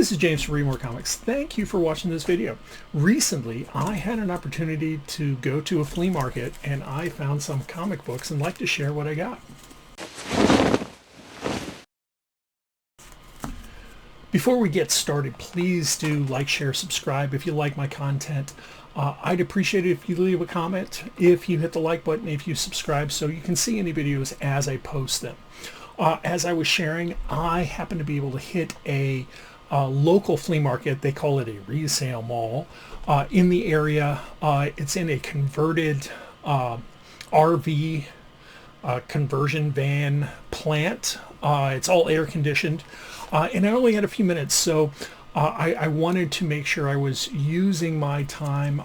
This is James from More Comics. Thank you for watching this video. Recently, I had an opportunity to go to a flea market and I found some comic books and like to share what I got. Before we get started, please do like, share, subscribe if you like my content. I'd appreciate it if you leave a comment, if you hit the like button, if you subscribe so you can see any videos as I post them. As I was sharing, I happen to be able to hit a local flea market. They call it a resale mall in the area. It's in a converted RV conversion van plant. It's all air conditioned, and I only had a few minutes, so I wanted to make sure I was using my time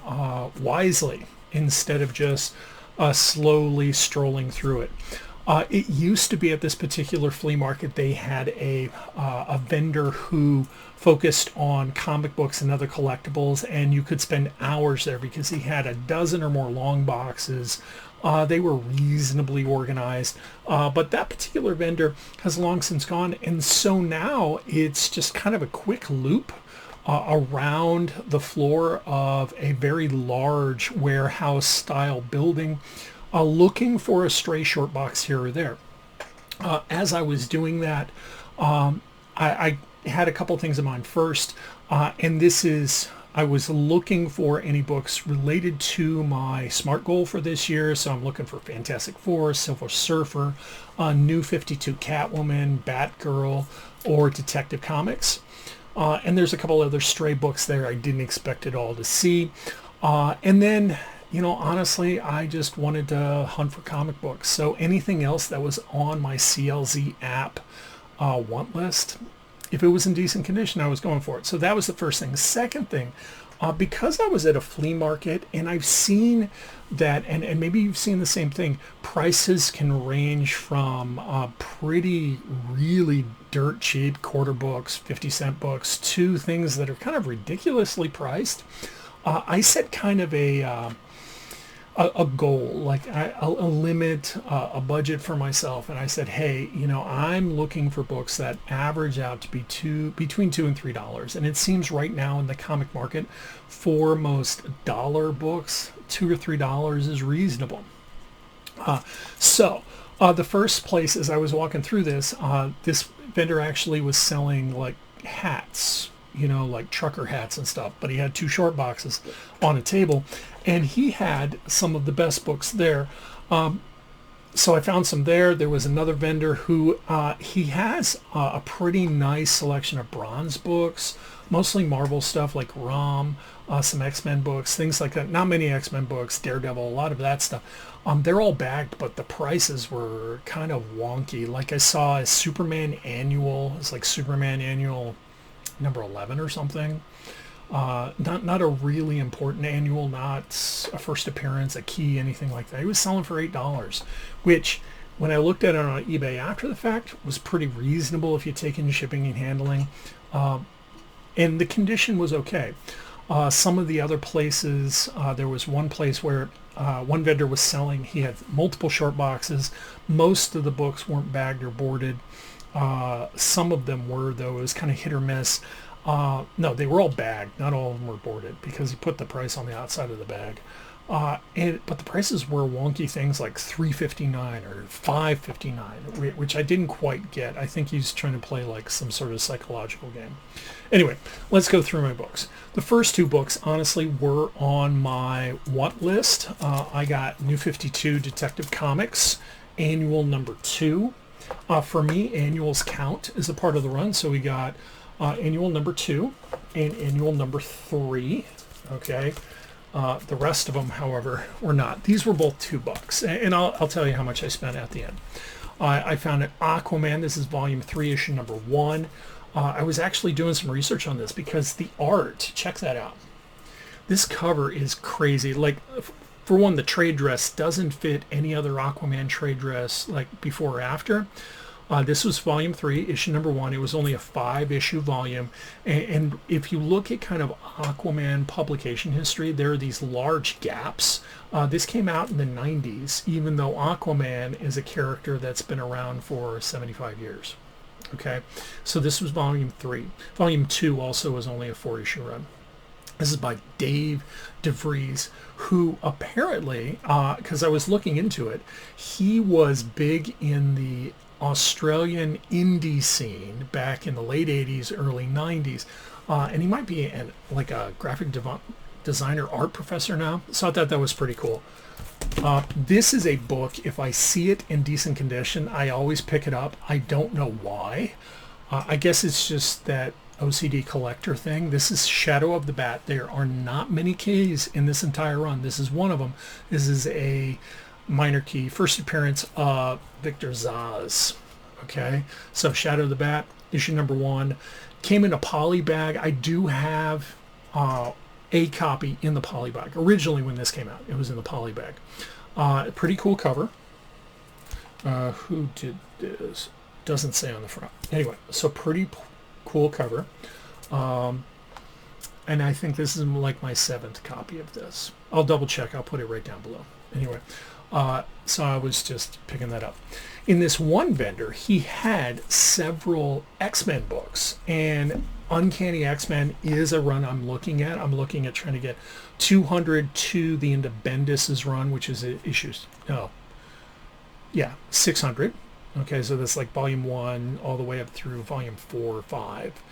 wisely instead of just slowly strolling through it. It used to be at this particular flea market, they had a vendor who focused on comic books and other collectibles, and you could spend hours there because he had a dozen or more long boxes. They were reasonably organized, but that particular vendor has long since gone, and so now it's just kind of a quick loop around the floor of a very large warehouse style building, looking for a stray short box here or there. As I was doing that, I had a couple things in mind. First, and this is, I was looking for any books related to my SMART goal for this year. So I'm looking for Fantastic Four, Silver Surfer, New 52 Catwoman, Batgirl, or Detective Comics. And there's a couple other stray books there I didn't expect at all to see. And then, you know, honestly, I just wanted to hunt for comic books. So anything else that was on my CLZ app want list, if it was in decent condition, I was going for it. So that was the first thing. Second thing, because I was at a flea market and I've seen that, and maybe you've seen the same thing, prices can range from pretty, really dirt cheap quarter books, 50-cent books, to things that are kind of ridiculously priced. I set kind of a goal, like a limit, a budget for myself, and I said, hey, you know, I'm looking for books that average out to be between $2 and $3, and it seems right now in the comic market for most dollar books, $2 or $3 is reasonable. So the first place, as I was walking through this, this vendor actually was selling like hats, you know, like trucker hats and stuff, but he had two short boxes on a table, and he had some of the best books there. So I found some there. There was another vendor who he has a pretty nice selection of bronze books, mostly Marvel stuff like ROM, some X-Men books, things like that. Not many X-Men books, Daredevil, a lot of that stuff. They're all bagged, but the prices were kind of wonky. Like I saw a Superman annual. It's like Superman annual number 11 or something. Not a really important annual, not a first appearance, a key, anything like that. He was selling for $8, which when I looked at it on eBay after the fact was pretty reasonable if you take in shipping and handling. And the condition was okay. Some of the other places, there was one place where one vendor was selling, he had multiple short boxes. Most of the books weren't bagged or boarded. Some of them were, though. It was kind of hit or miss. No, they were all bagged. Not all of them were boarded because he put the price on the outside of the bag. But the prices were wonky things like $3.59 or $5.59, which I didn't quite get. I think he's trying to play like some sort of psychological game. Anyway, let's go through my books. The first two books, honestly, were on my want list. I got New 52 Detective Comics, annual number 2. For me, annuals count as a part of the run, so we got annual number 2 and annual number 3. Okay, the rest of them, however, were not. These were both $2, and I'll tell you how much I spent at the end. I found an Aquaman. This is volume 3, issue number 1. I was actually doing some research on this because the art, check that out. This cover is crazy. Like, for one, the trade dress doesn't fit any other Aquaman trade dress like before or after. This was volume 3, issue number 1. It was only a 5-issue volume. And if you look at kind of Aquaman publication history, there are these large gaps. This came out in the 90s, even though Aquaman is a character that's been around for 75 years. Okay, so this was volume 3. Volume 2 also was only a 4-issue run. This is by Dave DeVries, who apparently, because I was looking into it, he was big in the Australian indie scene back in the late 80s, early 90s. And he might be like a graphic designer art professor now. So I thought that was pretty cool. This is a book, if I see it in decent condition, I always pick it up. I don't know why. I guess it's just that OCD collector thing. This is Shadow of the Bat. There are not many keys in this entire run. This is one of them. This is a minor key. First appearance of Victor Zsasz. Okay, so Shadow of the Bat, issue number 1. Came in a poly bag. I do have a copy in the poly bag. Originally when this came out, it was in the poly bag. Pretty cool cover. Who did this? Doesn't say on the front. Anyway, so pretty cool cover. And I think this is like my 7th copy of this. I'll double check. I'll put it right down below. Anyway, so I was just picking that up. In this one vendor, he had several X-Men books, and Uncanny X-Men is a run I'm looking at. I'm looking at trying to get 200 to the end of Bendis's run, which is issues, 600. Okay, so that's like volume 1 all the way up through volume 4 or 5.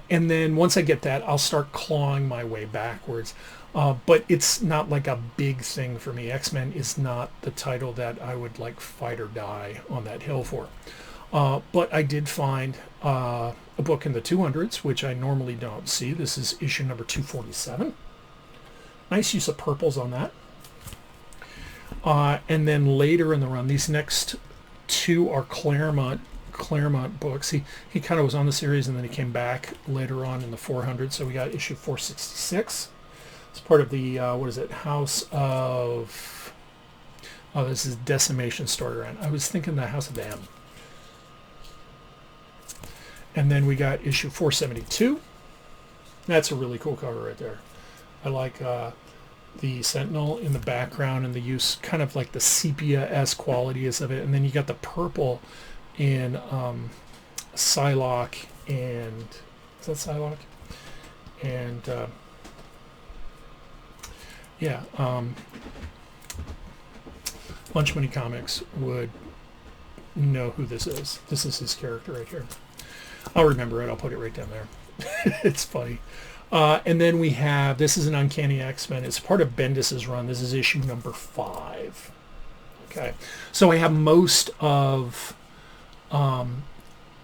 And then once I get that, I'll start clawing my way backwards. But it's not like a big thing for me. X-Men is not the title that I would like fight or die on that hill for. But I did find a book in the 200s, which I normally don't see. This is issue number 247. Nice use of purples on that. And then later in the run, these next 2 are Claremont books. He kind of was on the series, and then he came back later on in the 400s. So we got issue 466. It's part of the what is it? House of. Oh, this is Decimation Storyline. I was thinking the House of M. And then we got issue 472. That's a really cool cover right there. I like the Sentinel in the background and the use, kind of like the sepia-esque qualities of it. And then you got the purple in Psylocke and, is that Psylocke? And Lunch Money Comics would know who this is. This is his character right here. I'll remember it. I'll put it right down there. It's funny. And then we have, this is an Uncanny X-Men. It's part of Bendis's run. This is issue number 5. Okay. So I have most of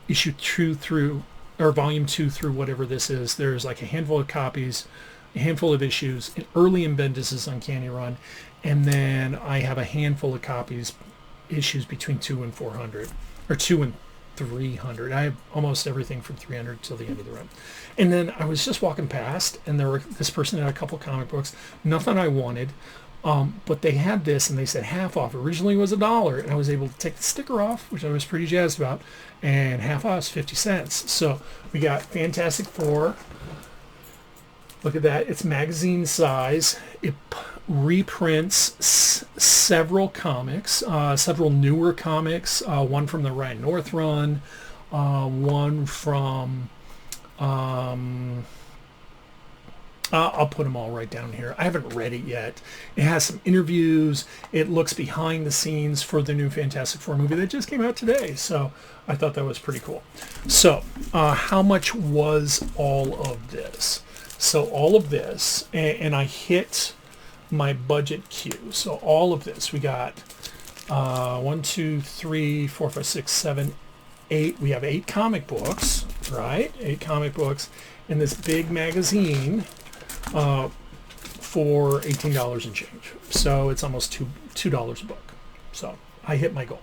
issue 2 through, or volume 2 through whatever this is. There's like a handful of copies, a handful of issues, and early in Bendis's Uncanny run. And then I have a handful of copies, issues between 2 and 400, or 2 and 300. I have almost everything from 300 till the end of the run. And then I was just walking past, and this person had a couple comic books, nothing I wanted, but they had this, and they said half off. Originally it was $1, and I was able to take the sticker off, which I was pretty jazzed about, and half off is 50 cents. So we got Fantastic Four. Look at that. It's magazine size. It reprints several comics, several newer comics, one from the Ryan North run, one from, I'll put them all right down here. I haven't read it yet. It has some interviews. It looks behind the scenes for the new Fantastic Four movie that just came out today. So I thought that was pretty cool. So how much was all of this? So all of this, and I hit my budget queue. So all of this, we got 1, 2, 3, 4, 5, 6, 7, 8. We have 8 comic books, right? 8 comic books in this big magazine for $18 and change. So it's almost $2 a book. So I hit my goal.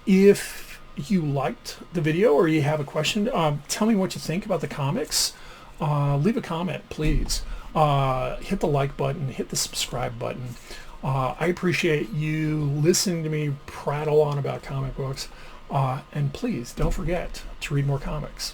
If you liked the video or you have a question, tell me what you think about the comics. Leave a comment, please. Hit the like button, hit the subscribe button. I appreciate you listening to me prattle on about comic books. And please don't forget to read more comics.